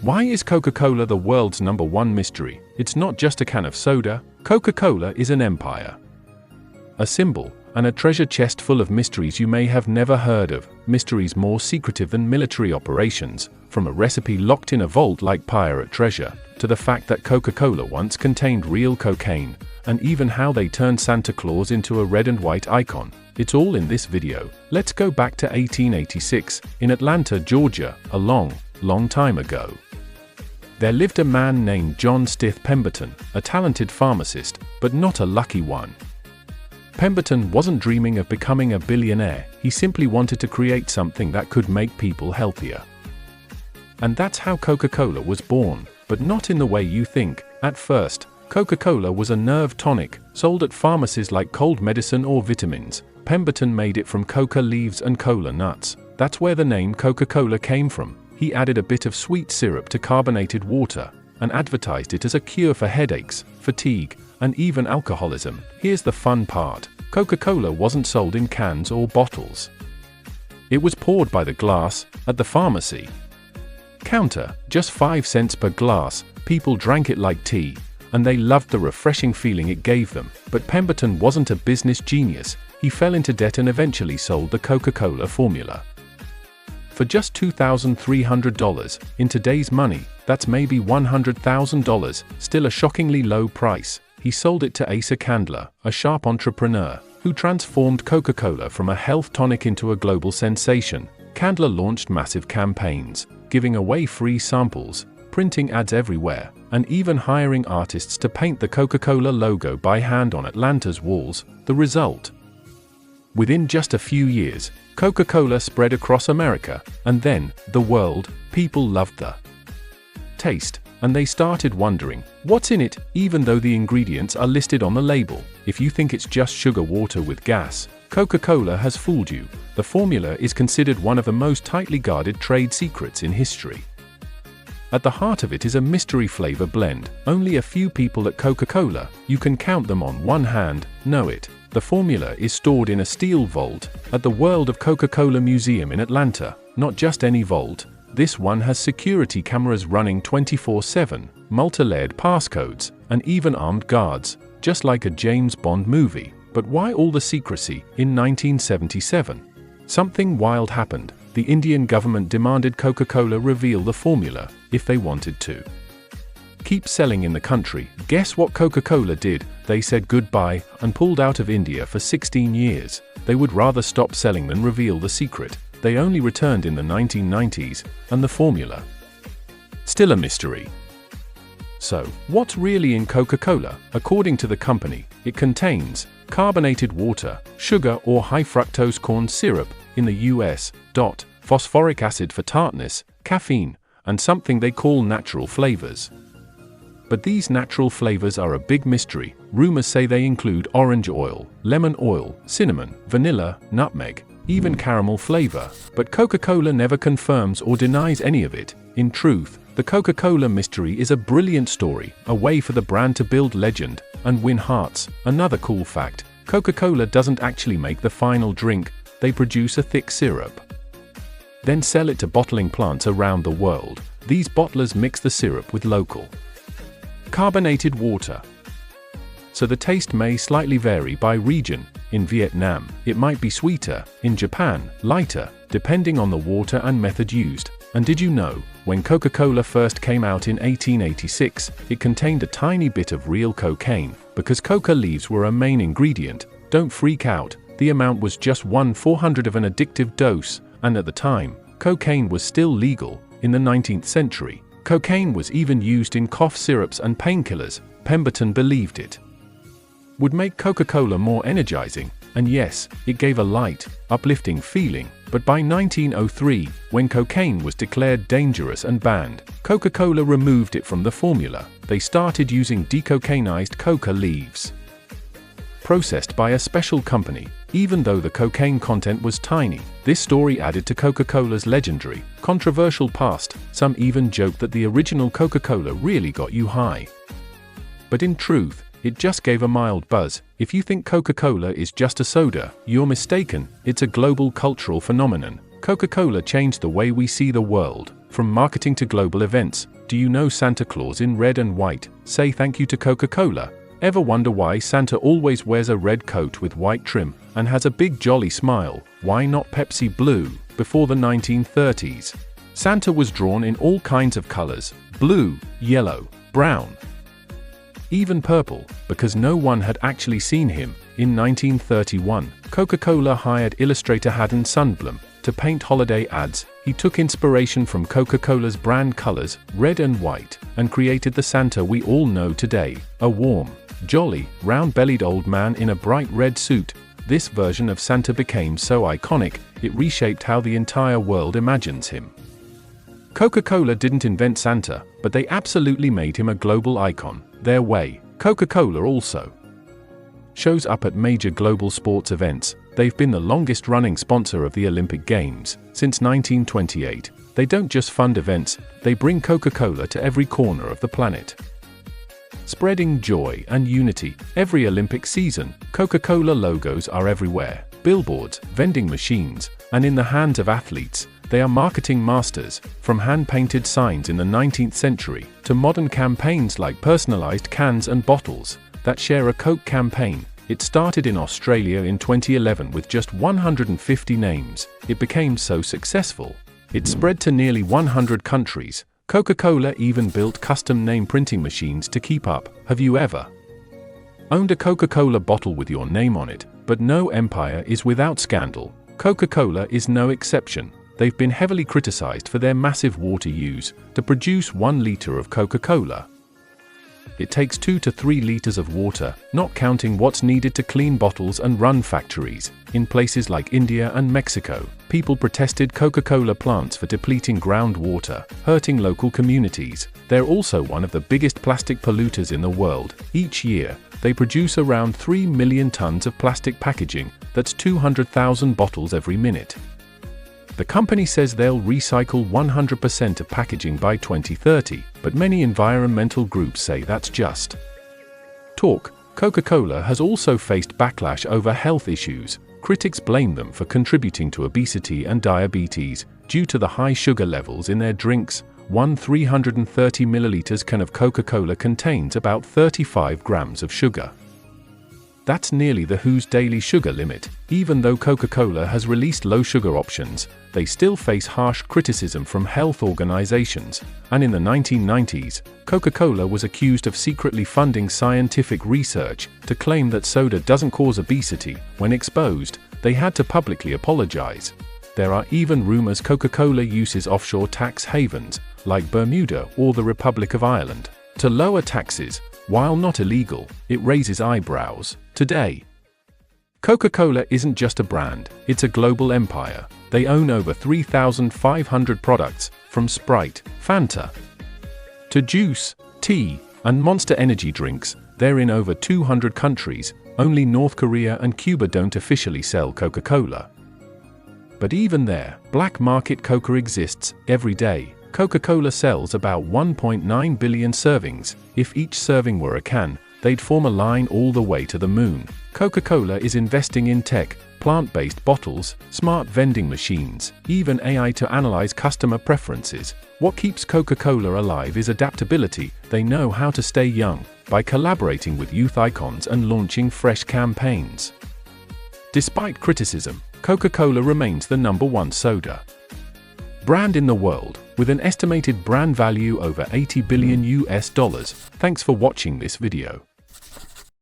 Why is Coca-Cola the world's #1 mystery? It's not just a can of soda. Coca-Cola is an empire, a symbol, and a treasure chest full of mysteries you may have never heard of, mysteries more secretive than military operations, from a recipe locked in a vault like pirate treasure, to the fact that Coca-Cola once contained real cocaine, and even how they turned Santa Claus into a red and white icon. It's all in this video. Let's go back to 1886, in Atlanta, Georgia, a long, long time ago. There lived a man named John Stith Pemberton, a talented pharmacist, but not a lucky one. Pemberton wasn't dreaming of becoming a billionaire, he simply wanted to create something that could make people healthier. And that's how Coca-Cola was born, but not in the way you think. At first, Coca-Cola was a nerve tonic, sold at pharmacies like cold medicine or vitamins. Pemberton made it from coca leaves and cola nuts. That's where the name Coca-Cola came from. He added a bit of sweet syrup to carbonated water, and advertised it as a cure for headaches, fatigue, and even alcoholism. Here's the fun part. Coca-Cola wasn't sold in cans or bottles. It was poured by the glass, at the pharmacy counter, just 5 cents per glass. People drank it like tea, and they loved the refreshing feeling it gave them. But Pemberton wasn't a business genius. He fell into debt and eventually sold the Coca-Cola formula for just $2,300. In today's money, that's maybe $100,000, still a shockingly low price. He sold it to Asa Candler, a sharp entrepreneur, who transformed Coca-Cola from a health tonic into a global sensation. Candler launched massive campaigns, giving away free samples, printing ads everywhere, and even hiring artists to paint the Coca-Cola logo by hand on Atlanta's walls. The result? Within just a few years, Coca-Cola spread across America, and then, the world. People loved the taste, and they started wondering, what's in it, even though the ingredients are listed on the label. If you think it's just sugar water with gas, Coca-Cola has fooled you. The formula is considered one of the most tightly guarded trade secrets in history. At the heart of it is a mystery flavor blend. Only a few people at Coca-Cola, you can count them on one hand, know it. The formula is stored in a steel vault at the World of Coca-Cola Museum in Atlanta. Not just any vault. This one has security cameras running 24/7, multi-layered passcodes, and even armed guards, just like a James Bond movie. But why all the secrecy? In 1977, something wild happened. The Indian government demanded Coca-Cola reveal the formula if they wanted to keep selling in the country. Guess what Coca-Cola did? They said goodbye and pulled out of India for 16 years. They would rather stop selling than reveal the secret. They only returned in the 1990s, and the formula? Still a mystery. So, what's really in Coca-Cola? According to the company, it contains carbonated water, sugar or high fructose corn syrup, in the US, phosphoric acid for tartness, caffeine, and something they call natural flavors. But these natural flavors are a big mystery. Rumors say they include orange oil, lemon oil, cinnamon, vanilla, nutmeg, even caramel flavor. But Coca-Cola never confirms or denies any of it. In truth, the Coca-Cola mystery is a brilliant story, a way for the brand to build legend and win hearts. Another cool fact, Coca-Cola doesn't actually make the final drink. They produce a thick syrup, then sell it to bottling plants around the world. These bottlers mix the syrup with local carbonated water, so the taste may slightly vary by region. In Vietnam, it might be sweeter, in Japan, lighter, depending on the water and method used. And did you know, when Coca-Cola first came out in 1886, it contained a tiny bit of real cocaine, because coca leaves were a main ingredient. Don't freak out, the amount was just 1/400 of an addictive dose, and at the time, cocaine was still legal. In the 19th century, cocaine was even used in cough syrups and painkillers. Pemberton believed it would make Coca-Cola more energizing, and yes, it gave a light, uplifting feeling. But by 1903, when cocaine was declared dangerous and banned, Coca-Cola removed it from the formula. They started using decocainized coca leaves, processed by a special company. Even though the cocaine content was tiny, this story added to Coca-Cola's legendary, controversial past. Some even joked that the original Coca-Cola really got you high. But in truth, it just gave a mild buzz. If you think Coca-Cola is just a soda, you're mistaken. It's a global cultural phenomenon. Coca-Cola changed the way we see the world. from marketing to global events. Do you know Santa Claus in red and white? Say thank you to Coca-Cola. Ever wonder why Santa always wears a red coat with white trim and has a big jolly smile? Why not Pepsi Blue? Before the 1930s, Santa was drawn in all kinds of colors: blue, yellow, brown, even purple, because no one had actually seen him. In 1931, Coca-Cola hired illustrator Haddon Sundblom to paint holiday ads. He took inspiration from Coca-Cola's brand colors, red and white, and created the Santa we all know today, a warm, jolly, round-bellied old man in a bright red suit. This version of Santa became so iconic, it reshaped how the entire world imagines him. Coca-Cola didn't invent Santa, but they absolutely made him a global icon, their way. Coca-Cola also shows up at major global sports events. They've been the longest-running sponsor of the Olympic Games since 1928. They don't just fund events, they bring Coca-Cola to every corner of the planet, spreading joy and unity. Every Olympic season, Coca-Cola logos are everywhere: billboards, vending machines, and in the hands of athletes. They are marketing masters, from hand-painted signs in the 19th century to modern campaigns like personalized cans and bottles that share a Coke campaign. It started in Australia in 2011 with just 150 names. It became so successful, it spread to nearly 100 countries. Coca-Cola even built custom name printing machines to keep up. Have you ever owned a Coca-Cola bottle with your name on it? But no empire is without scandal. Coca-Cola is no exception. They've been heavily criticized for their massive water use. To produce 1 liter of Coca-Cola, it takes 2 to 3 liters of water, not counting what's needed to clean bottles and run factories. In places like India and Mexico, people protested Coca-Cola plants for depleting groundwater, hurting local communities. They're also one of the biggest plastic polluters in the world. Each year, they produce around 3 million tons of plastic packaging. That's 200,000 bottles every minute. The company says they'll recycle 100% of packaging by 2030, but many environmental groups say that's just talk. Coca-Cola has also faced backlash over health issues. Critics blame them for contributing to obesity and diabetes due to the high sugar levels in their drinks. One 330 milliliters can of Coca-Cola contains about 35 grams of sugar. That's nearly the WHO's daily sugar limit. Even though Coca-Cola has released low-sugar options, they still face harsh criticism from health organizations. And in the 1990s, Coca-Cola was accused of secretly funding scientific research to claim that soda doesn't cause obesity. When exposed, they had to publicly apologize. There are even rumors Coca-Cola uses offshore tax havens, like Bermuda or the Republic of Ireland, to lower taxes. While not illegal, it raises eyebrows. Today, Coca-Cola isn't just a brand, it's a global empire. They own over 3,500 products, from Sprite, Fanta, to juice, tea, and Monster energy drinks. They're in over 200 countries. Only North Korea and Cuba don't officially sell Coca-Cola. But even there, black market Coca exists every day. Coca-Cola sells about 1.9 billion servings. If each serving were a can, they'd form a line all the way to the moon. Coca-Cola is investing in tech, plant-based bottles, smart vending machines, even AI to analyze customer preferences. What keeps Coca-Cola alive is adaptability. They know how to stay young by collaborating with youth icons and launching fresh campaigns. Despite criticism, Coca-Cola remains the #1 soda brand in the world, with an estimated brand value over $80 billion. Thanks for watching this video.